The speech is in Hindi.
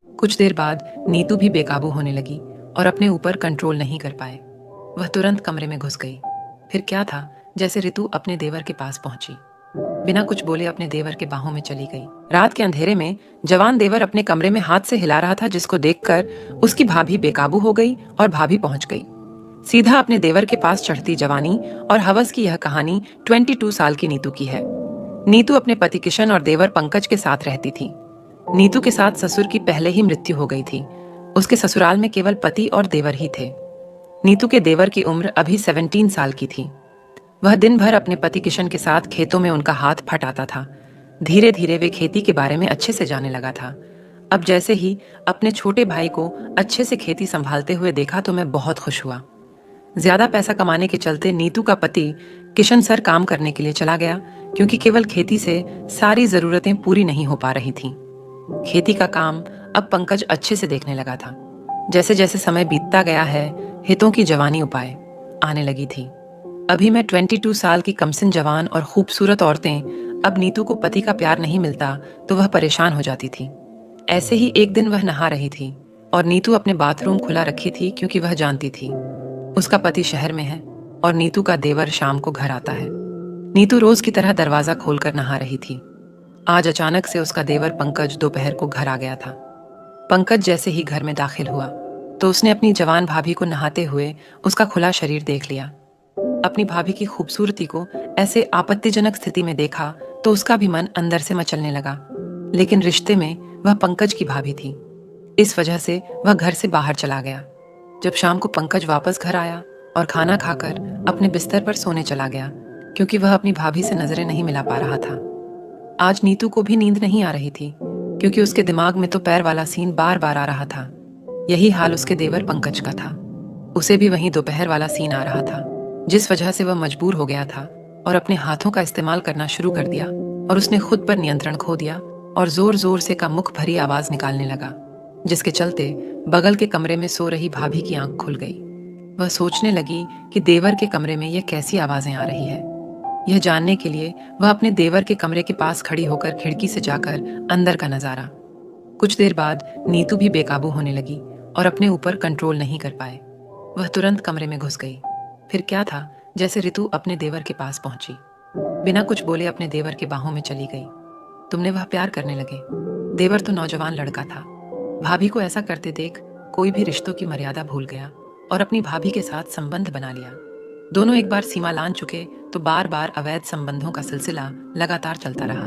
कुछ देर बाद नीतू भी बेकाबू होने लगी और अपने ऊपर कंट्रोल नहीं कर पाए। वह तुरंत कमरे में घुस गई। फिर क्या था, जैसे ऋतु अपने देवर के पास पहुंची, बिना कुछ बोले अपने देवर के बाहों में चली गई। रात के अंधेरे में जवान देवर अपने कमरे में हाथ से हिला रहा था, जिसको देखकर उसकी भाभी बेकाबू हो गई और भाभी पहुंच गई। सीधा अपने देवर के पास चढ़ती जवानी और हवस की यह कहानी 22 साल की नीतू की है। नीतू अपने पति किशन और देवर पंकज के साथ रहती थी। नीतू के साथ ससुर की पहले ही मृत्यु हो गई थी। उसके ससुराल में केवल पति और देवर ही थे। नीतू के देवर की उम्र अभी 17 साल की थी। वह दिन भर अपने पति किशन के साथ खेतों में उनका हाथ फटाता था। धीरे धीरे वे खेती के बारे में अच्छे से जाने लगा था। अब जैसे ही अपने छोटे भाई को अच्छे से खेती संभालते हुए देखा तो मैं बहुत खुश हुआ। ज्यादा पैसा कमाने के चलते नीतू का पति किशन सर काम करने के लिए चला गया, क्योंकि केवल खेती से सारी जरूरतें पूरी नहीं हो पा रही थीं। खेती का काम अब पंकज अच्छे से देखने लगा था। जैसे जैसे समय बीतता गया है, हितों की जवानी उपाय आने लगी थी। अभी मैं 22 साल की कमसिन जवान और खूबसूरत औरतें, अब नीतू को पति का प्यार नहीं मिलता तो वह परेशान हो जाती थी। ऐसे ही एक दिन वह नहा रही थी और नीतू अपने बाथरूम खुला रखी थी, क्योंकि वह जानती थी उसका पति शहर में है और नीतू का देवर शाम को घर आता है। नीतू रोज की तरह दरवाजा खोलकर नहा रही थी। आज अचानक से उसका देवर पंकज दोपहर को घर आ गया था। पंकज जैसे ही घर में दाखिल हुआ तो उसने अपनी जवान भाभी को नहाते हुए उसका खुला शरीर देख लिया। अपनी भाभी की खूबसूरती को ऐसे आपत्तिजनक स्थिति में देखा तो उसका भी मन अंदर से मचलने लगा। लेकिन रिश्ते में वह पंकज की भाभी थी, इस वजह से वह घर से बाहर चला गया। जब शाम को पंकज वापस घर आया और खाना खाकर अपने बिस्तर पर सोने चला गया, क्योंकि वह अपनी भाभी से नजरें नहीं मिला पा रहा था। आज नीतू को भी नींद नहीं आ रही थी, क्योंकि उसके दिमाग में तो पैर वाला सीन बार बार आ रहा था। यही हाल उसके देवर पंकज का था। उसे भी वहीं दोपहर वाला सीन आ रहा था, जिस वजह से वह मजबूर हो गया था और अपने हाथों का इस्तेमाल करना शुरू कर दिया और उसने खुद पर नियंत्रण खो दिया और जोर जोर से का मुख भरी आवाज निकालने लगा, जिसके चलते बगल के कमरे में सो रही भाभी की आंख खुल गई। वह सोचने लगी कि देवर के कमरे में यह कैसी आवाजें आ रही है। यह जानने के लिए वह अपने देवर के कमरे के पास खड़ी होकर खिड़की से जाकर अंदर का नजारा। कुछ देर बाद नीतू भी बेकाबू होने लगी और अपने ऊपर कंट्रोल नहीं कर पाए। वह तुरंत कमरे में घुस गई। फिर क्या था, जैसे ऋतु अपने देवर के पास पहुंची, बिना कुछ बोले अपने देवर के बाहों में चली गई। तुमने वह प्यार करने लगे। देवर तो नौजवान लड़का था। भाभी को ऐसा करते देख कोई भी रिश्तों की मर्यादा भूल गया और अपनी भाभी के साथ संबंध बना लिया। दोनों एक बार सीमा लांघ चुके तो बार बार अवैध संबंधों का सिलसिला लगातार चलता रहा।